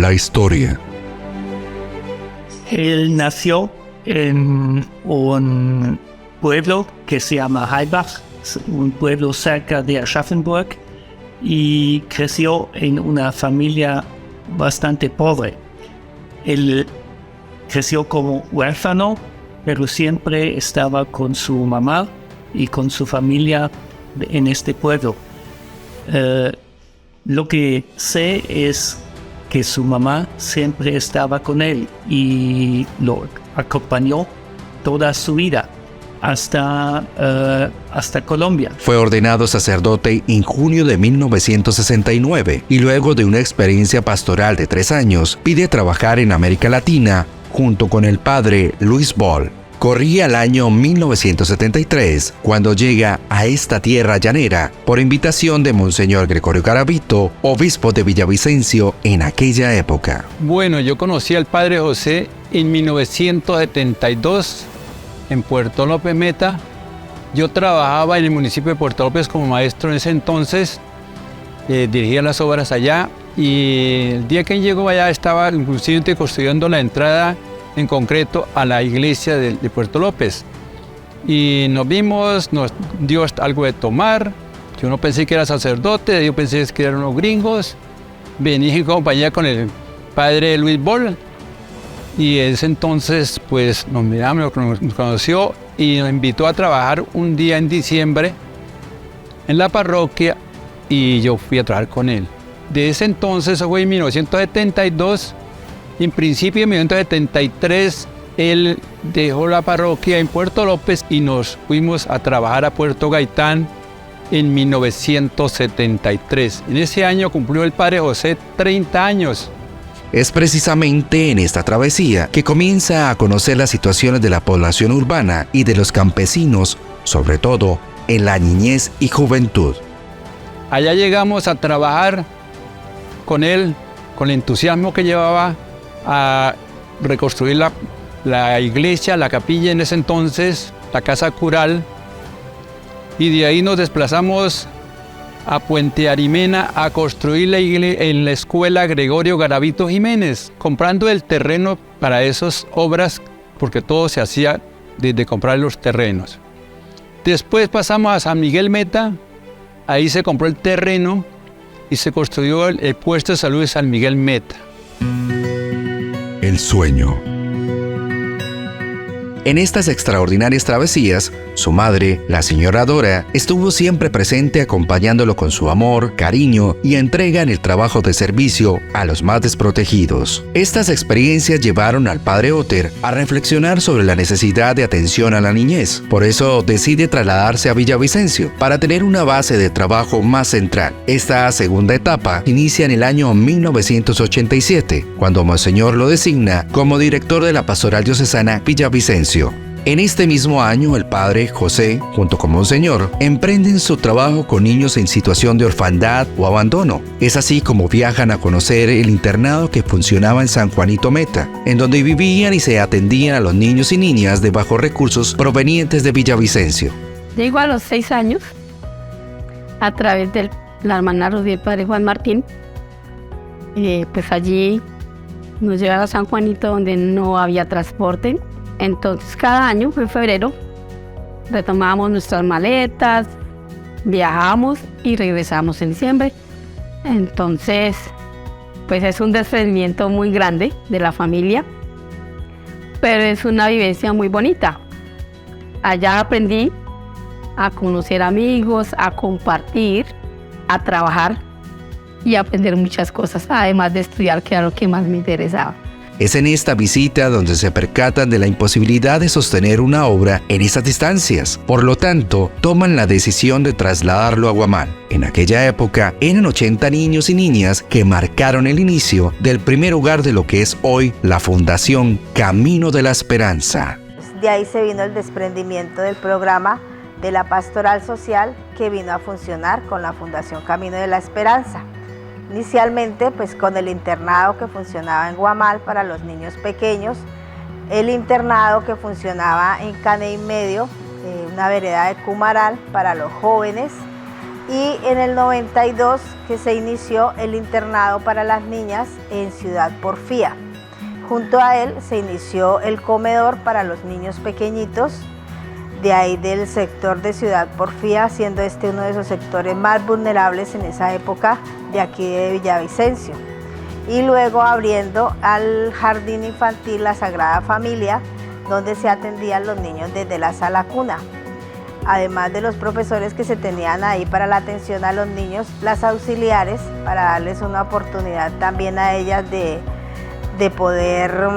la historia. Él nació en un pueblo que se llama Heilbach, un pueblo cerca de Aschaffenburg, y creció en una familia bastante pobre. Él creció como huérfano, pero siempre estaba con su mamá y con su familia en este pueblo. Lo que sé es que su mamá siempre estaba con él y lo acompañó toda su vida hasta Colombia. Fue ordenado sacerdote en junio de 1969 y luego de una experiencia pastoral de 3 años, pide trabajar en América Latina junto con el padre Luis Boll. Corría el año 1973 cuando llega a esta tierra llanera por invitación de Monseñor Gregorio Garavito, obispo de Villavicencio en aquella época. Bueno, yo conocí al padre José en 1972 en Puerto López Meta. Yo trabajaba en el municipio de Puerto López como maestro en ese entonces, dirigía las obras allá, y el día que llegó allá estaba inclusive construyendo la entrada en concreto a la iglesia de Puerto López. Y nos vimos, nos dio algo de tomar. Yo no pensé que era sacerdote, yo pensé que eran unos gringos. Vení en compañía con el padre Luis Boll. Y ese entonces pues nos miramos, nos conoció y nos invitó a trabajar un día en diciembre en la parroquia, y yo fui a trabajar con él. De ese entonces, eso fue en 1972, en principio en 1973 él dejó la parroquia en Puerto López y nos fuimos a trabajar a Puerto Gaitán en 1973. En ese año cumplió el padre José 30 años. Es precisamente en esta travesía que comienza a conocer las situaciones de la población urbana y de los campesinos, sobre todo en la niñez y juventud. Allá llegamos a trabajar con él, con el entusiasmo que llevaba a reconstruir la iglesia, la capilla en ese entonces, la casa cural, y de ahí nos desplazamos a Puente Arimena a construir en la escuela Gregorio Garavito Jiménez, comprando el terreno para esas obras, porque todo se hacía desde comprar los terrenos. Después pasamos a San Miguel Meta, ahí se compró el terreno y se construyó el puesto de salud de San Miguel Meta. El sueño. En estas extraordinarias travesías, su madre, la señora Dora, estuvo siempre presente acompañándolo con su amor, cariño y entrega en el trabajo de servicio a los más desprotegidos. Estas experiencias llevaron al padre Otter a reflexionar sobre la necesidad de atención a la niñez. Por eso decide trasladarse a Villavicencio para tener una base de trabajo más central. Esta segunda etapa inicia en el año 1987, cuando Monseñor lo designa como director de la Pastoral Diocesana Villavicencio. En este mismo año, el padre José, junto con Monseñor, emprenden su trabajo con niños en situación de orfandad o abandono. Es así como viajan a conocer el internado que funcionaba en San Juanito Meta, en donde vivían y se atendían a los niños y niñas de bajos recursos provenientes de Villavicencio. Llego a los 6 años, a través de la hermana Rudy, el padre Juan Martín, pues allí nos llevaron a San Juanito, donde no había transporte. Entonces cada año, en febrero, retomábamos nuestras maletas, viajamos y regresamos en diciembre. Entonces, pues es un desprendimiento muy grande de la familia, pero es una vivencia muy bonita. Allá aprendí a conocer amigos, a compartir, a trabajar y a aprender muchas cosas, además de estudiar, que era lo que más me interesaba. Es en esta visita donde se percatan de la imposibilidad de sostener una obra en esas distancias. Por lo tanto, toman la decisión de trasladarlo a Guamal. En aquella época, eran 80 niños y niñas que marcaron el inicio del primer hogar de lo que es hoy la Fundación Camino de la Esperanza. De ahí se vino el desprendimiento del programa de la Pastoral Social, que vino a funcionar con la Fundación Camino de la Esperanza. Inicialmente pues con el internado que funcionaba en Guamal para los niños pequeños, el internado que funcionaba en Cané y Medio, una vereda de Cumaral para los jóvenes, y en el 92 que se inició el internado para las niñas en Ciudad Porfía. Junto a él se inició el comedor para los niños pequeñitos, de ahí del sector de Ciudad Porfía, siendo este uno de esos sectores más vulnerables en esa época de aquí de Villavicencio. Y luego abriendo al jardín infantil La Sagrada Familia, donde se atendían los niños desde la sala cuna. Además de los profesores que se tenían ahí para la atención a los niños, las auxiliares, para darles una oportunidad también a ellas de poder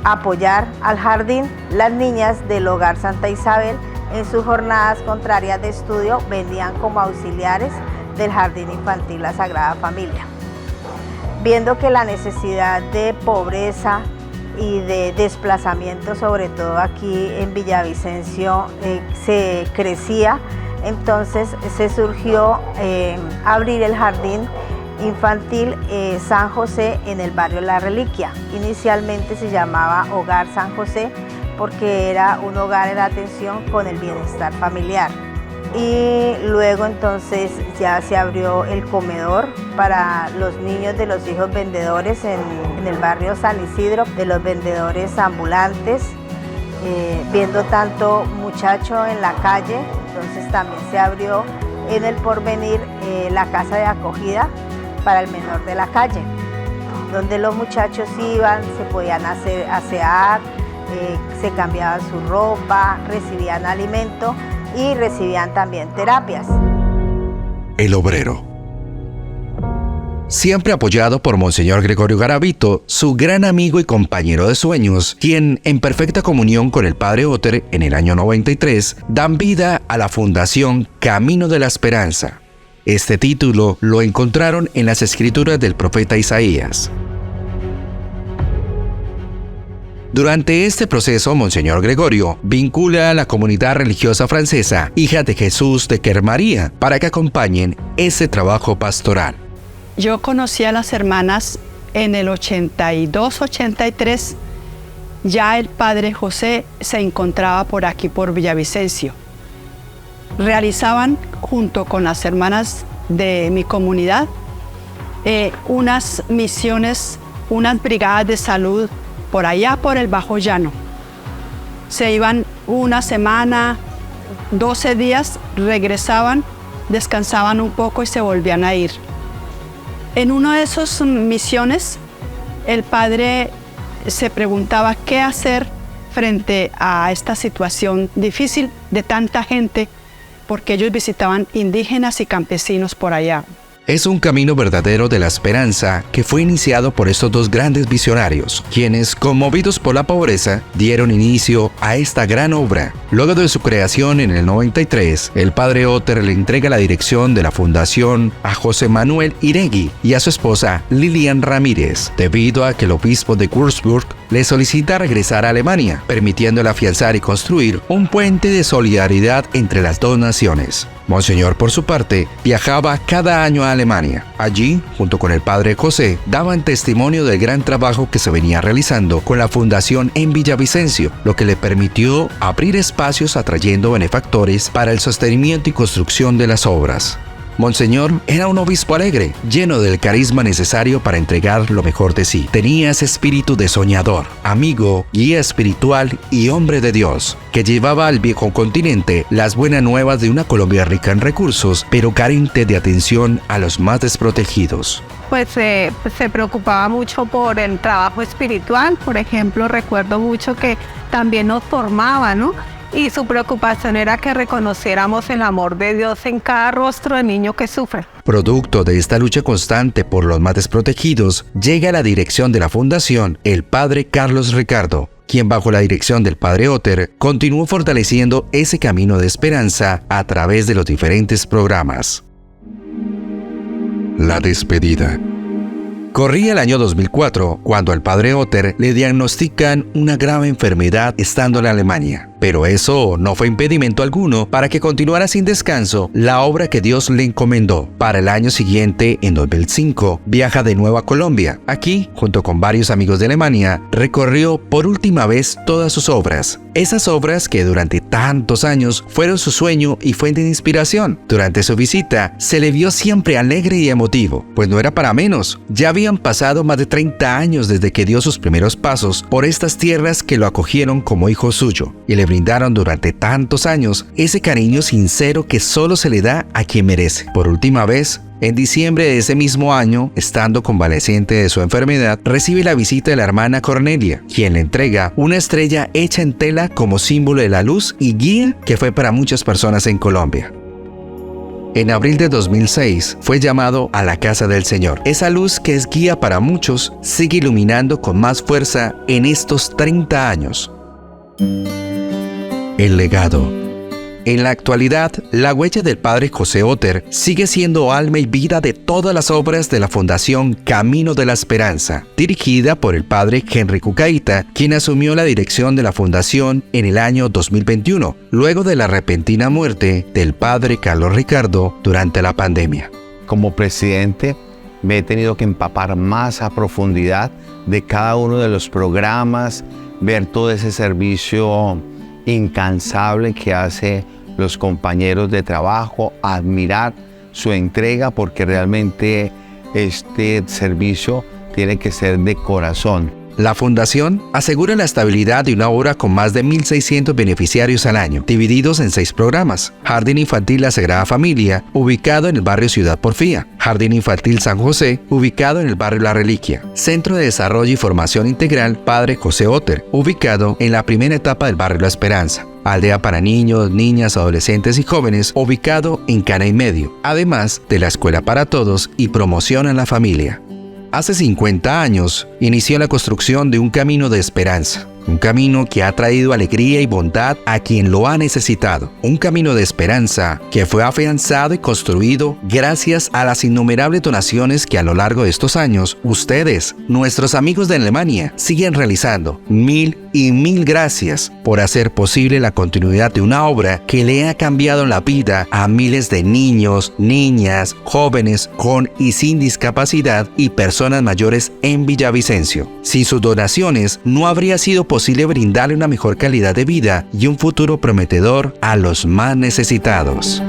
apoyar al jardín. Las niñas del Hogar Santa Isabel en sus jornadas contrarias de estudio venían como auxiliares del Jardín Infantil La Sagrada Familia. Viendo que la necesidad de pobreza y de desplazamiento, sobre todo aquí en Villavicencio, se crecía, entonces se surgió abrir el Jardín Infantil San José en el barrio La Reliquia. Inicialmente se llamaba Hogar San José porque era un hogar de atención con el bienestar familiar. Y luego entonces ya se abrió el comedor para los niños de los hijos vendedores en el barrio San Isidro, de los vendedores ambulantes, viendo tanto muchacho en la calle, entonces también se abrió en el Porvenir la casa de acogida para el menor de la calle, donde los muchachos iban, se podían asear, se cambiaban su ropa, recibían alimento y recibían también terapias. El obrero. Siempre apoyado por Monseñor Gregorio Garavito, su gran amigo y compañero de sueños, quien, en perfecta comunión con el Padre Otter en el año 93, dan vida a la Fundación Camino de la Esperanza. Este título lo encontraron en las escrituras del profeta Isaías. Durante este proceso, Monseñor Gregorio vincula a la comunidad religiosa francesa Hija de Jesús de Kermaría para que acompañen ese trabajo pastoral. Yo conocí a las hermanas en el 82-83. Ya el Padre José se encontraba por aquí, por Villavicencio. Realizaban, junto con las hermanas de mi comunidad, unas misiones, unas brigadas de salud por allá, por el Bajo Llano. Se iban una semana, 12 días, regresaban, descansaban un poco y se volvían a ir. En una de esas misiones, el padre se preguntaba qué hacer frente a esta situación difícil de tanta gente, porque ellos visitaban indígenas y campesinos por allá. Es un camino verdadero de la esperanza que fue iniciado por estos dos grandes visionarios, quienes, conmovidos por la pobreza, dieron inicio a esta gran obra. Luego de su creación en el 93, el Padre Otter le entrega la dirección de la fundación a José Manuel Iregui y a su esposa Lilian Ramírez, debido a que el obispo de Würzburg le solicita regresar a Alemania, permitiéndole afianzar y construir un puente de solidaridad entre las dos naciones. Monseñor, por su parte, viajaba cada año a Alemania. Allí, junto con el Padre José, daban testimonio del gran trabajo que se venía realizando con la fundación en Villavicencio, lo que le permitió abrir espacios atrayendo benefactores para el sostenimiento y construcción de las obras. Monseñor era un obispo alegre, lleno del carisma necesario para entregar lo mejor de sí. Tenía ese espíritu de soñador, amigo, guía espiritual y hombre de Dios, que llevaba al viejo continente las buenas nuevas de una Colombia rica en recursos, pero carente de atención a los más desprotegidos. Pues se preocupaba mucho por el trabajo espiritual. Por ejemplo, recuerdo mucho que también nos formaba, ¿no? Y su preocupación era que reconociéramos el amor de Dios en cada rostro de niño que sufre. Producto de esta lucha constante por los más desprotegidos, llega a la dirección de la fundación el Padre Carlos Ricardo, quien bajo la dirección del Padre Otter continuó fortaleciendo ese camino de esperanza a través de los diferentes programas. La despedida. Corría el año 2004 cuando al Padre Otter le diagnostican una grave enfermedad estando en Alemania. pero eso no fue impedimento alguno para que continuara sin descanso la obra que Dios le encomendó. Para el año siguiente, en 2005, viaja de nuevo a Colombia. Aquí, junto con varios amigos de Alemania, recorrió por última vez todas sus obras. Esas obras que durante tantos años fueron su sueño y fuente de inspiración. Durante su visita, se le vio siempre alegre y emotivo, pues no era para menos. Ya habían pasado más de 30 años desde que dio sus primeros pasos por estas tierras que lo acogieron como hijo suyo y le brindaron durante tantos años ese cariño sincero que solo se le da a quien merece. Por última vez, en diciembre de ese mismo año, estando convaleciente de su enfermedad, recibe la visita de la hermana Cornelia, quien le entrega una estrella hecha en tela como símbolo de la luz y guía que fue para muchas personas en Colombia. En abril de 2006 fue llamado a la casa del Señor. Esa luz que es guía para muchos sigue iluminando con más fuerza en estos 30 años. El legado. En la actualidad, la huella del padre José Otter sigue siendo alma y vida de todas las obras de la Fundación Camino de la Esperanza, dirigida por el padre Henry Cucaita, quien asumió la dirección de la fundación en el año 2021, luego de la repentina muerte del padre Carlos Ricardo durante la pandemia. Como presidente, me he tenido que empapar más a profundidad de cada uno de los programas, ver todo ese servicio incansable que hace los compañeros de trabajo, admirar su entrega porque realmente este servicio tiene que ser de corazón. La fundación asegura la estabilidad de una obra con más de 1.600 beneficiarios al año, divididos en 6 programas. Jardín Infantil La Sagrada Familia, ubicado en el barrio Ciudad Porfía. Jardín Infantil San José, ubicado en el barrio La Reliquia. Centro de Desarrollo y Formación Integral Padre José Otter, ubicado en la primera etapa del barrio La Esperanza. Aldea para niños, niñas, adolescentes y jóvenes, ubicado en Cana y Medio, además de la Escuela para Todos y Promoción a la Familia. Hace 50 años inició la construcción de un camino de esperanza, un camino que ha traído alegría y bondad a quien lo ha necesitado, un camino de esperanza que fue afianzado y construido gracias a las innumerables donaciones que a lo largo de estos años ustedes, nuestros amigos de Alemania, siguen realizando. Mil y mil gracias por hacer posible la continuidad de una obra que le ha cambiado la vida a miles de niños, niñas, jóvenes con y sin discapacidad y personas mayores en Villavicencio. Sin sus donaciones no habría sido posible brindarle una mejor calidad de vida y un futuro prometedor a los más necesitados.